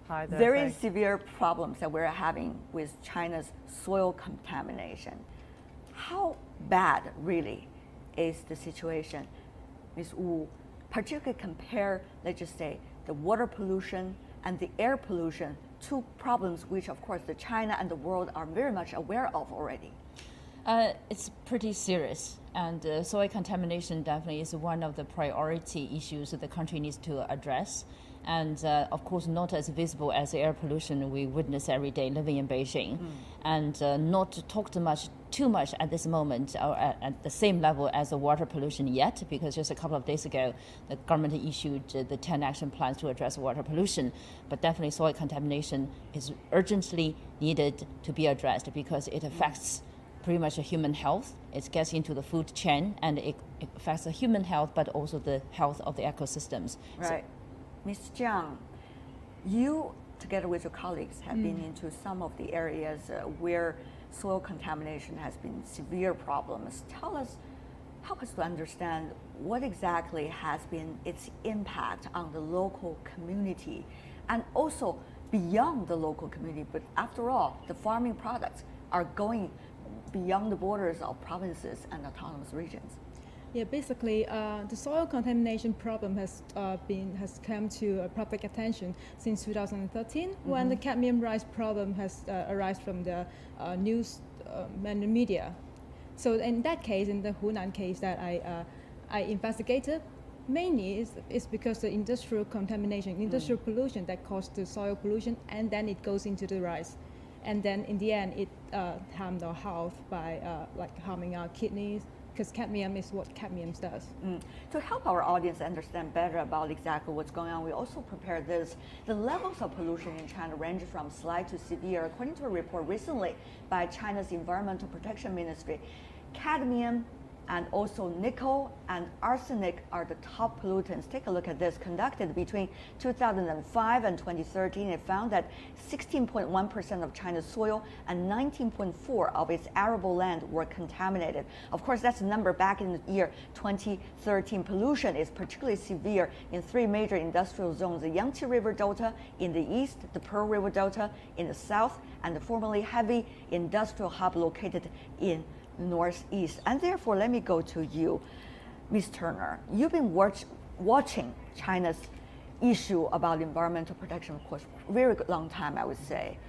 Hi there. very thanks. severe problems that we're having with China's soil contamination. How bad really is the situation, Ms. Wu? Particularly compare, let's just say, the water pollution and the air pollution, two problems which of course the China and the world are very much aware of already. It's pretty serious, and soil contamination definitely is one of the priority issues that the country needs to address. And of course, not as visible as air pollution we witness every day living in Beijing, and not talked too much at this moment or at the same level as the water pollution yet, because just a couple of days ago, the government issued the 10 action plans to address water pollution. But definitely soil contamination is urgently needed to be addressed because it affects pretty much human health. It gets into the food chain and it affects the human health, but also the health of the ecosystems. Right. Ms. Jiang, you, together with your colleagues, have been into some of the areas where soil contamination has been severe problems. Help us to understand what exactly has been its impact on the local community and also beyond the local community. But after all, the farming products are going beyond the borders of provinces and autonomous regions. Yeah, basically, the soil contamination problem has come to public attention since 2013, when the cadmium rise problem has arisen from the news and the media. So in that case, in the Hunan case that I investigated, mainly is because the industrial contamination, industrial pollution that caused the soil pollution, and then it goes into the rice. And then in the end, it harmed our health by harming our kidneys, because cadmium is what cadmium does. To help our audience understand better about exactly what's going on, we also prepared this. The levels of pollution in China range from slight to severe. According to a report recently by China's Environmental Protection Ministry, cadmium and also nickel and arsenic are the top pollutants. Take a look at this. Conducted between 2005 and 2013, it found that 16.1% of China's soil and 19.4% of its arable land were contaminated. Of course, that's the number back in the year 2013. Pollution is particularly severe in three major industrial zones: the Yangtze River Delta in the east, the Pearl River Delta in the south, and the formerly heavy industrial hub located in northeast. And therefore, let me go to you, Ms. Turner. You've been watching China's issue about environmental protection, of course, very long time, I would say.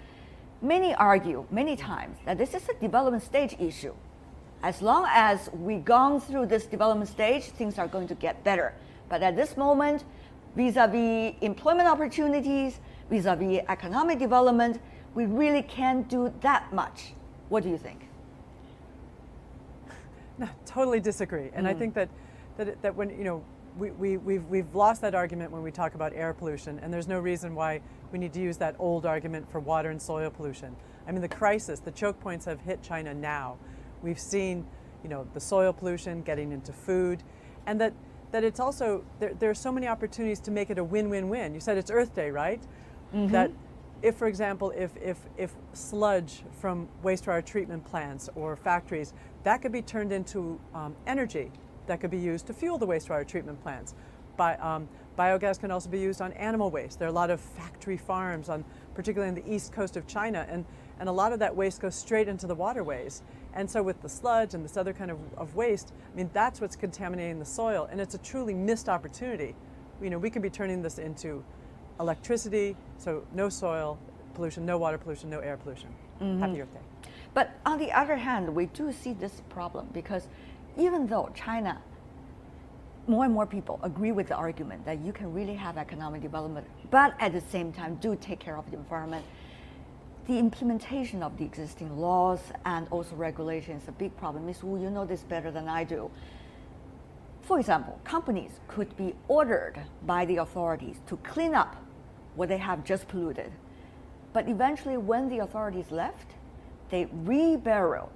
Many argue, many times, that this is a development stage issue. As long as we've gone through this development stage, things are going to get better. But at this moment, vis-a-vis employment opportunities, vis-a-vis economic development, we really can't do that much. What do you think? No, totally disagree. And I think that when, we've lost that argument when we talk about air pollution, and there's no reason why we need to use that old argument for water and soil pollution. I mean, the crisis, the choke points have hit China now. We've seen, the soil pollution getting into food, and that it's also, there are so many opportunities to make it a win-win-win. You said it's Earth Day, right? That if, for example, if sludge from wastewater treatment plants or factories, that could be turned into energy that could be used to fuel the wastewater treatment plants. Biogas can also be used on animal waste. There are a lot of factory farms, particularly on the east coast of China, and a lot of that waste goes straight into the waterways. And so with the sludge and this other kind of waste, I mean, that's what's contaminating the soil, and it's a truly missed opportunity. We could be turning this into electricity, so no soil pollution, no water pollution, no air pollution. Happy Earth Day. But on the other hand, we do see this problem because even though China, more and more people agree with the argument that you can really have economic development, but at the same time do take care of the environment, the implementation of the existing laws and also regulations is a big problem. Ms. Wu, you know this better than I do. For example, companies could be ordered by the authorities to clean up what they have just polluted. But eventually, when the authorities left, they reburied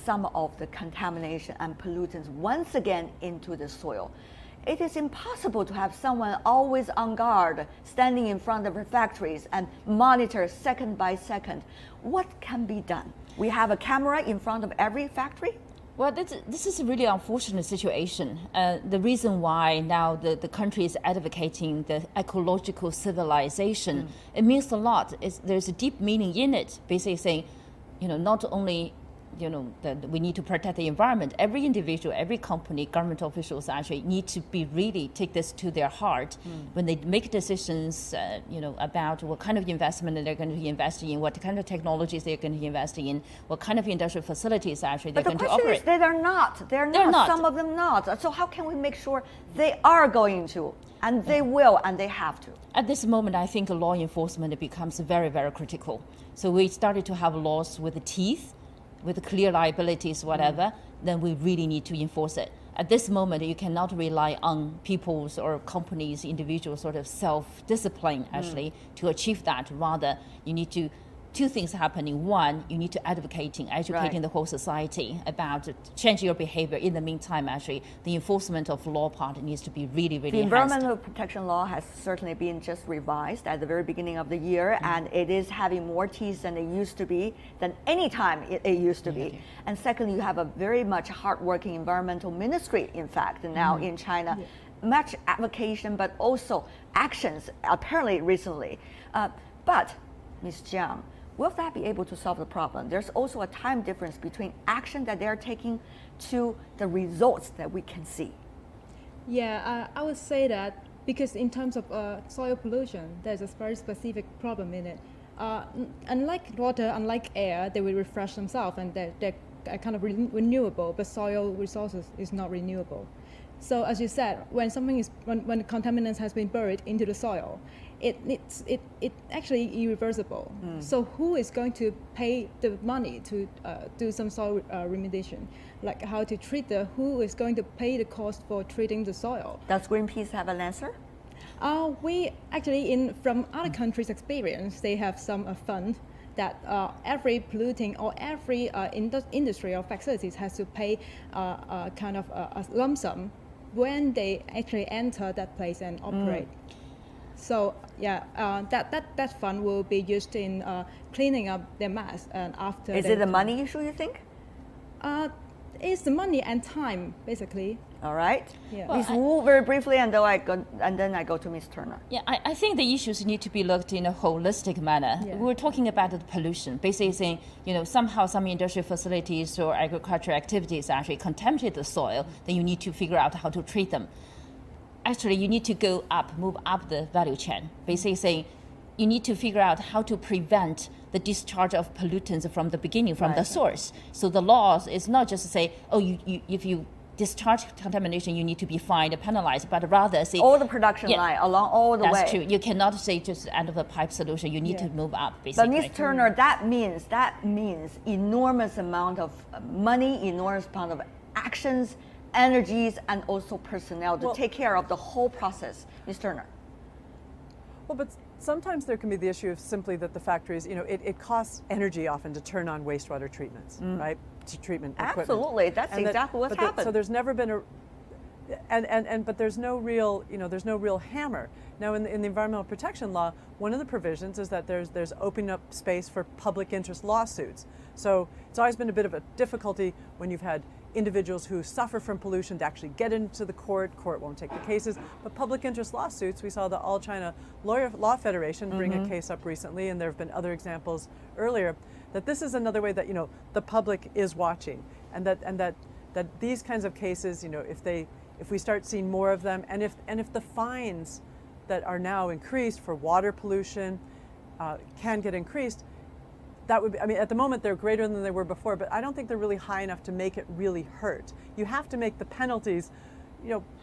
some of the contamination and pollutants once again into the soil. It is impossible to have someone always on guard, standing in front of the factories and monitor second by second. What can be done? We have a camera in front of every factory? Well, this is a really unfortunate situation. The reason why now the country is advocating the ecological civilization, it means a lot. There's a deep meaning in it, basically saying, not only that we need to protect the environment. Every individual, every company, government officials actually need to be really take this to their heart when they make decisions, about what kind of investment they're going to be investing in, what kind of technologies they're going to be investing in, what kind of industrial facilities actually they're going to operate. But the question is that they're not. Some of them not. So how can we make sure they are going to, and they will, and they have to? At this moment, I think law enforcement becomes very, very critical. So we started to have laws with teeth, with clear liabilities, whatever, then we really need to enforce it. At this moment, you cannot rely on people's or companies, individuals sort of self-discipline actually to achieve that. Rather, you need to, two things happening. One, you need to educating the whole society about changing your behavior. In the meantime, actually, the enforcement of law part needs to be really, really The enhanced. environmental protection law has certainly been just revised at the very beginning of the year, and it is having more teeth than it used to be, than any time it used to be. And secondly, you have a very much hardworking environmental ministry, in fact, now in China. Much advocacy, but also actions, apparently recently. But, Ms. Jiang, will that be able to solve the problem? There's also a time difference between action that they're taking to the results that we can see. Yeah, I would say that because in terms of soil pollution, there's a very specific problem in it. Unlike water, unlike air, they will refresh themselves and they're kind of renewable, but soil resources is not renewable. So as you said, when the contaminants has been buried into the soil, it's actually irreversible. So who is going to pay the money to do some soil remediation? Like how to treat who is going to pay the cost for treating the soil? Does Greenpeace have an answer? We actually, from other countries' experience, they have some fund that every polluting or every industry or facilities has to pay kind of a lump sum when they actually enter that place and operate. So yeah, that fund will be used in cleaning up their mess and after. Is it a money issue, you think? It's the money and time, basically. All right. Yeah. Ms. Wu, very briefly, and then I go to Ms. Turner. Yeah, I think the issues need to be looked in a holistic manner. Yeah. We're talking about the pollution, basically saying, somehow some industrial facilities or agricultural activities actually contaminate the soil, then you need to figure out how to treat them. Actually, you need to move up the value chain, basically saying you need to figure out how to prevent the discharge of pollutants from the beginning, from the source. So the laws is not just to say, if you discharge contamination, you need to be fined and penalized, but rather say all the production line along all the way. That's true. You cannot say just end of the pipe solution. You need to move up, basically. But Ms. Turner, that means enormous amount of money, enormous amount of actions, energies, and also personnel to take care of the whole process. Ms. Turner. Well, but sometimes there can be the issue of simply that the factories, it costs energy often to turn on wastewater treatments, right? To treatment equipment. Absolutely, that's exactly what's happened. So there's never been but there's no real, there's no real hammer. Now in the environmental protection law, one of the provisions is that there's opening up space for public interest lawsuits. So it's always been a bit of a difficulty when you've had individuals who suffer from pollution to actually get into the court won't take the cases, but public interest lawsuits, we saw the All China Law Federation bring a case up recently, and there have been other examples earlier, that this is another way that the public is watching, and that these kinds of cases, if we start seeing more of them, and if the fines that are now increased for water pollution can get increased, that would be, at the moment they're greater than they were before, but I don't think they're really high enough to make it really hurt. You have to make the penalties,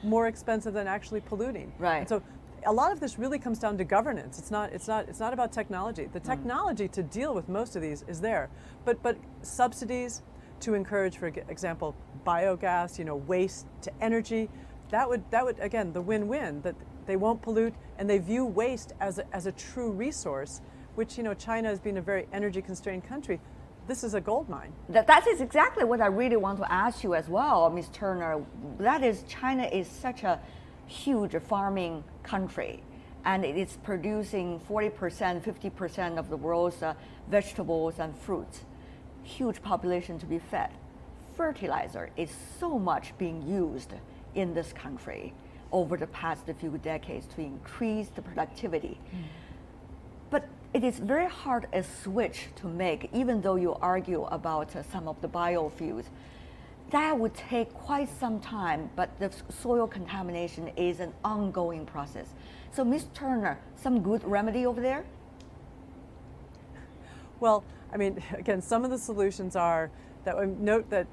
more expensive than actually polluting. Right. And so a lot of this really comes down to governance. It's not about technology. The technology to deal with most of these is there, but subsidies to encourage, for example, biogas, waste to energy, that would again, the win-win, that they won't pollute and they view waste as a true resource, which China has been a very energy constrained country. This is a gold mine. That is exactly what I really want to ask you as well, Ms. Turner. That is, China is such a huge farming country, and it is producing 40%, 50% of the world's vegetables and fruits. Huge population to be fed. fertilizer is so much being used in this country over the past few decades to increase the productivity. But it is very hard a switch to make, even though you argue about some of the biofuels. That would take quite some time, but the soil contamination is an ongoing process. So, Ms. Turner, some good remedy over there? Well, I mean, again, some of the solutions are that note that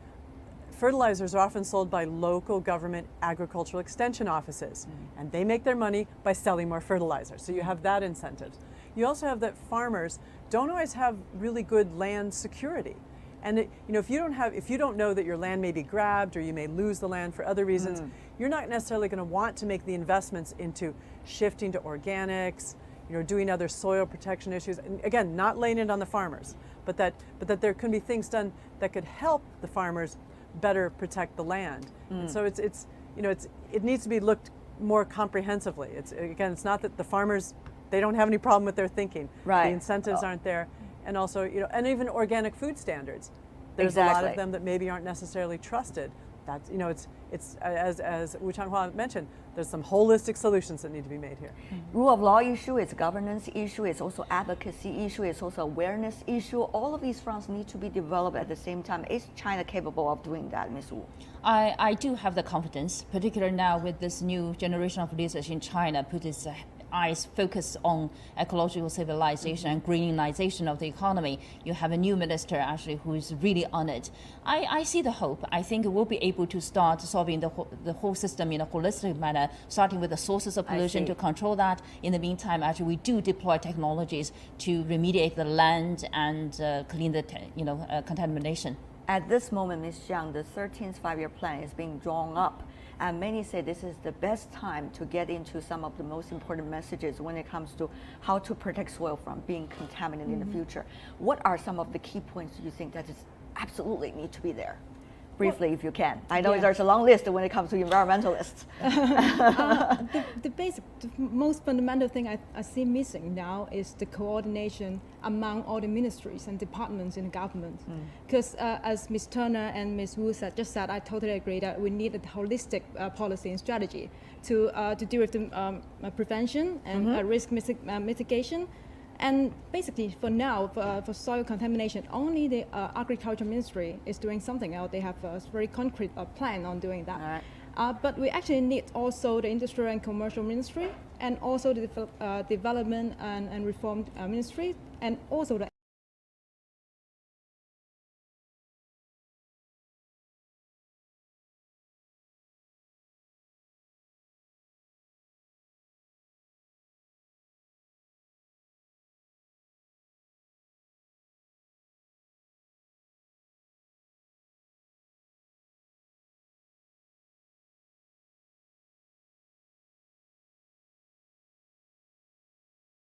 fertilizers are often sold by local government agricultural extension offices, and they make their money by selling more fertilizer. So you have that incentive. You also have that farmers don't always have really good land security. And if you don't know that your land may be grabbed or you may lose the land for other reasons, you're not necessarily going to want to make the investments into shifting to organics, doing other soil protection issues. And again, not laying it on the farmers, but that there can be things done that could help the farmers better protect the land. And so it needs to be looked more comprehensively. It's not that the farmers, they don't have any problem with their thinking. Right. The incentives aren't there. And also, and even organic food standards. There's a lot of them that maybe aren't necessarily trusted. That's, it's as Wu Changhua mentioned, there's some holistic solutions that need to be made here. Rule of law issue, it's governance issue, it's also advocacy issue, it's also awareness issue. All of these fronts need to be developed at the same time. Is China capable of doing that, Ms. Wu? I do have the confidence, particularly now with this new generation of leaders in China, put its eyes focused on ecological civilization and greenization of the economy. You have a new minister actually who is really on it. I see the hope. I think we'll be able to start solving the whole system in a holistic manner, starting with the sources of pollution to control that. In the meantime, actually, we do deploy technologies to remediate the land and clean the contamination. At this moment, Ms. Jiang, the 13th five-year plan is being drawn up. And many say this is the best time to get into some of the most important messages when it comes to how to protect soil from being contaminated in the future. What are some of the key points you think that is absolutely need to be there? Briefly, if you can. I know there's a long list when it comes to environmentalists. The most fundamental thing I see missing now is the coordination among all the ministries and departments in the government. Because as Ms. Turner and Ms. Wu just said, I totally agree that we need a holistic policy and strategy to deal with the prevention and risk mitigation. And basically, for now, for soil contamination, only the Agriculture Ministry is doing something else. They have a very concrete plan on doing that. But we actually need also the Industrial and Commercial Ministry, and also the Development and Reform Ministry, and also the